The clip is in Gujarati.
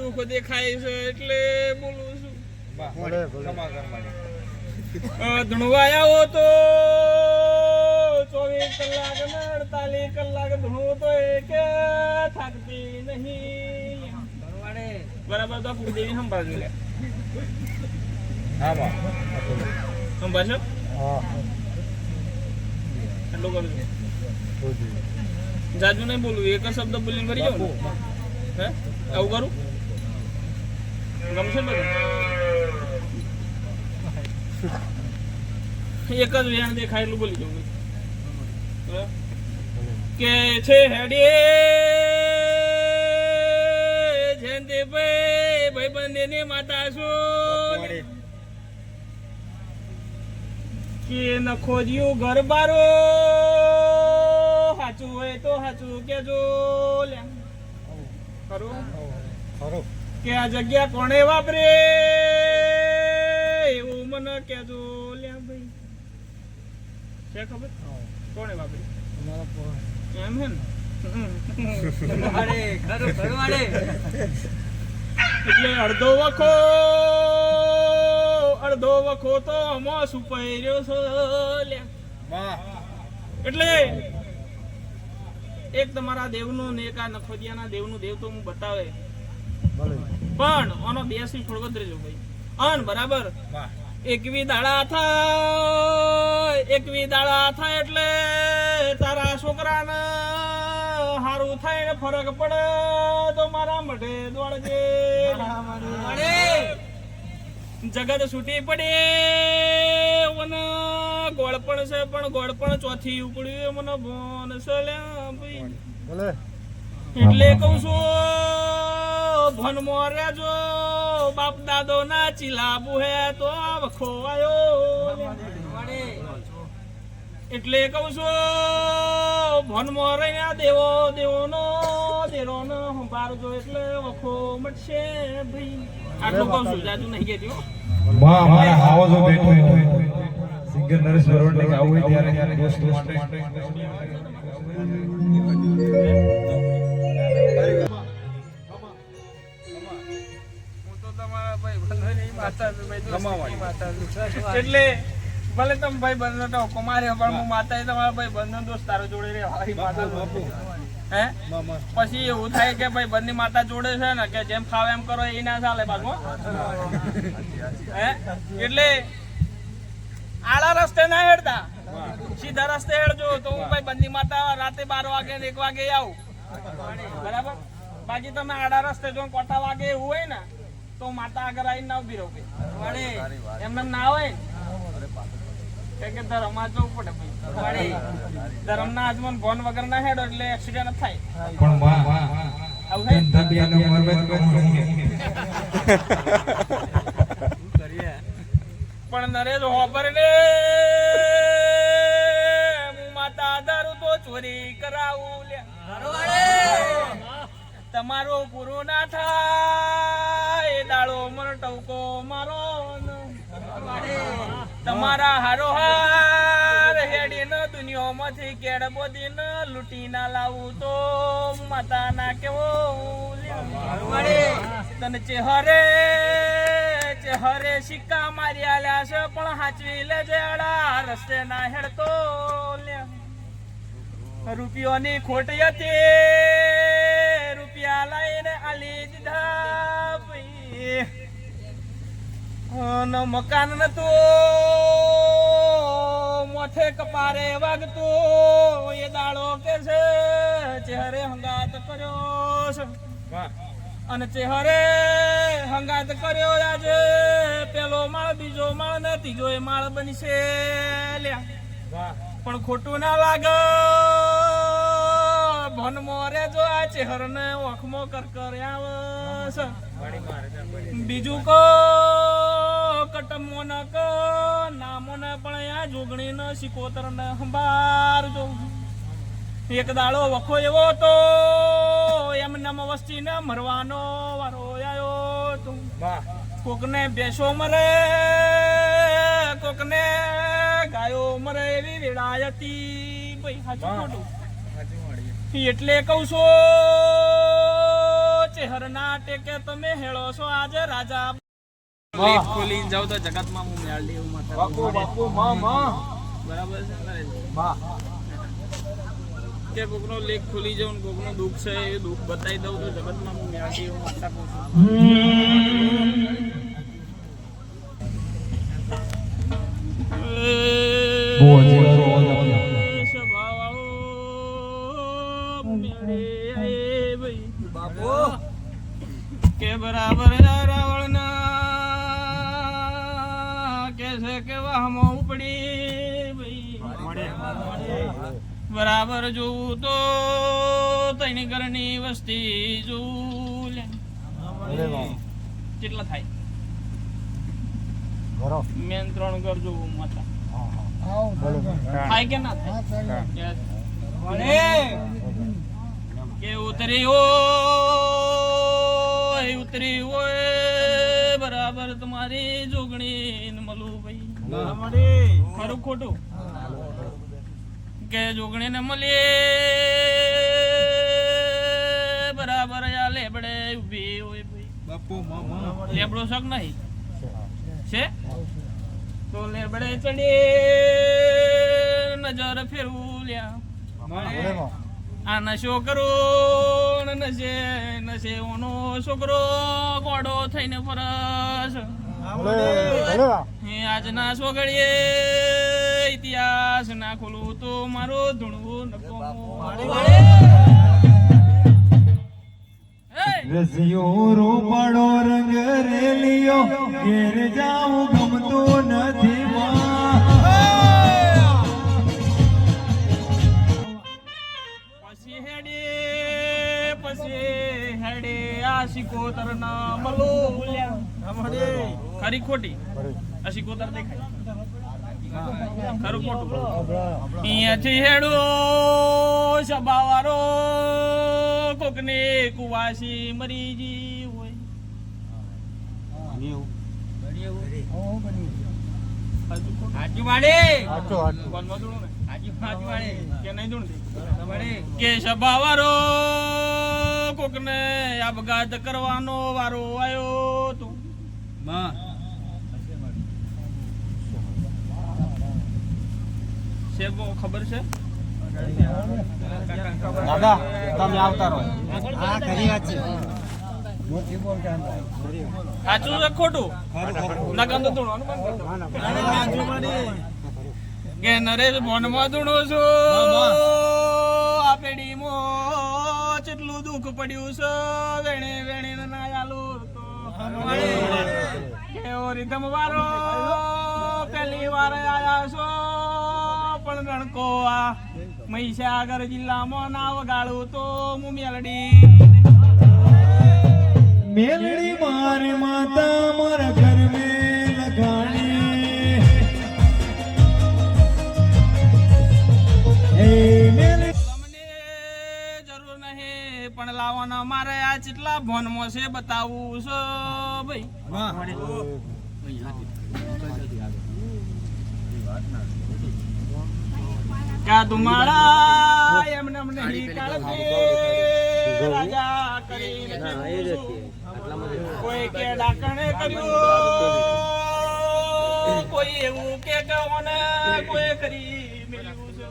દુઃખ દેખાય છે એટલે બોલું છું. ધણવાયા તો 24 કલાક ને 48 કલાક ધણવું તો કે થાકતી નહીં. બરાબર તો કુળદેવી સંભાળજો લે. સંભાળશો એટલું કરું છું. જાજુ નહીં બોલું, એક જ શબ્દ બોલીને કરી જાઉં ને. હે આવું કરું ગમશે બધું. એક જ વ્યાણ દેખાય એટલું બોલી જવું કે છે હેડે જયંતિભાઈ ભાઈબંધીની માતા શું કે નખોજ્યું ઘર બારો સાચું હોય તો સાચું કેજો લે. ખરું કે આ જગ્યા કોણે વાપરે એવું મને કેજો લે ભાઈ. છે ખબર કોણે વાપરે એમ હે ને. એટલે અડધો વખો તો આમાં સુપાઈ રહ્યો છે લે. એટલે એક તમારા દેવનું ને એક આ નખોદિયાના દેવનું દેવ તો હું બતાવે પણ આનો બેસી થોડો જ રહેજો ભાઈ. અન બરાબર એકવી દાડા થાય એટલે તારા છોકરાને હારું થાય ને ફરક પડે તો મારા મઢે દોડજે. જગત છૂટી પડે મને ગોળપણ છે પણ ગોળપણ ચોથી ઉપડ્યું મને ભોન છે લ્યા ભાઈ. એટલે કઉ છું ભનમાં રહેજો બાપ દાદો ના ચીલાબુ હે તો વખો આયો. એટલે કઉ છું ભનમાં રહીને દેવોનો સંભાળજો એટલે વખો મટશે ભાઈ. આટલું કઉ છું, જાજુ નહીં કહેજો. માં અમારા હાવજો બેઠો સિંગર નરેશ બરોડને આવું ત્યારે દોસ્તો માટે એટલે ભલે તમે ભાઈ બંધ ટોકો માર્યો પણ હું માતા તમારા ભાઈ બંધ દોસ્ત તારો જોડે રે હે. પછી એવું થાય કે ભાઈ બંધ માતા જોડે છે ને કે જેમ ફાવે એમ કરો એ ના ચાલે પાછું. હે એટલે આડા રસ્તે ના હેડતા સીધા રસ્તે હેડજો તો હું ભાઈ બંદી માતા રાતે 12 વાગે ને 1 વાગે આવું. બરાબર. બાકી તમે આડા રસ્તે જો કોટા વાગે એવું હોય ને તો માતા આગળ આવીને ના ઉભી રહો એમને ના હોય કે ધર્મમાં જવું પડે ભાઈ. ધર્મ ના આજમન ભોન વગર ના હેડો એટલે એક્સિડન્ટ થાય. પણ નરેશ હોબર ને હું માતા દારૂ તો ચોરી કરાવું લે. તમારો પૂરો ના થાય એ દાડો મને ટવકો મારો. તમારા હારો હાર હેડીને દુનિયામાંથી કેડ બોધીને લૂંટી ના લાવું તો માતા ના કેવો તને ચહેરે સિક્કા મારી આલ્યા છે પણ હાચવી લેજે આડા રસ્તે ના હેડતો લે. રૂપિયોની ખોટ હતી રૂપિયા લઈને આલી દીધા ભાઈ. મકાન નતું મોથે કપારે વાગતું એ દાડો કે છે ચહેરે હંગાત કર્યો છે અને ચહેરે હંગાત કર્યો આજે પેલો માળ બીજો માળ ને ત્રીજો એ માળ બનશે લ્યા. પણ ખોટું ના લાગે ભનમો રેજો આ ચહેરને ઓખમો કર આવે છે. બીજું કો કટમો ન ક નામો ને પણ આ જોગણી ને સિકોતર ને સંભાળજો. એક દાડો વખો એવો તો એમ નમ વસ્તી ને મરવાનો વારો આવ્યો તું. કોકને બેસો મરે કોકને ગાયો મરે એવી વેળા હતી ભાઈ. સાચું ખોટું? એટલે કઉ છું ચહેરના ટેકે તમે હેળો છો આજે રાજા લેખ ખોલી જાવ તો જગતમાં હું મેળ એવું માતા બરાબર છે કે કોકનો લેખ ખોલી જાવ ને કોકનો દુઃખ છે એ દુઃખ બતાવી દઉં તો જગતમાં હું મેળ એવું માતા કહું કે બરાબર રાવણ ના કે છે કે વાહમાં ઉપડી બરાબર જોવું તો તૈની ઘરની વસ્તી જોવું કેટલા થાય મેન 3 ઘર જોવું માતા થાય કે ના થાય કે ઉતરી હોય બરાબર તમારી જોગણી મળું ભાઈ ખરું ખોટું કે જોગણી ને મળીએ બરાબર આ લેબડે ઉભી હોય ભાઈ લેબડો શક નહીં છે તો લેબડે ચડી નજર ફેરવું લ્યા આ નશો કરો નશે નશે ઓનો છોકરો ગોડો થઈને ફરસ આજના સોગડીએ ઇતિહાસ ના ખોલું તો મારો ધૂણવું રસિયો રોપડો રંગ રેલિયો ઘેર જાઉં ગમતો નથી પછી હેડે આ સિકોતર ના મલો ખરી ખોટી આ સિકોતર દેખાય ખરું ખોટું અહીંયાથી હેડો સબાવારો કોકને કુવાસી મરી જી હોય કે સભાવારો કોકને આપઘાત કરવાનો વારો આવ્યો તો ખબર છે દાદા તમે આવતા રહો સાચું છે ખોટું નકમ તો ધૂણવાનું કે નરેશ ભોનમાં ધૂણો છો આ પેઢીમાં કેટલું દુઃખ પડ્યું છે વેણે વેણે ના આલુ તો કે ઓ રીધમ વારો પહેલી વાર આયા છો પણ રણકો આ મહીસાગર જિલ્લામાં ના વગાડું તો હું મેલડી મારે માતા મારા ઘર મેં લગાણી તમને જરૂર નહીં પણ લાવવાના મારે આ કેટલા ભોનમાં છે બતાવું છે ભાઈ કા તુમાડા એમને નહીં કાળકે રાજા કરી કોઈ કે ડાકણે કર્યું કોઈ એવું કે ગવને કોઈ કરી મેલ્યું છે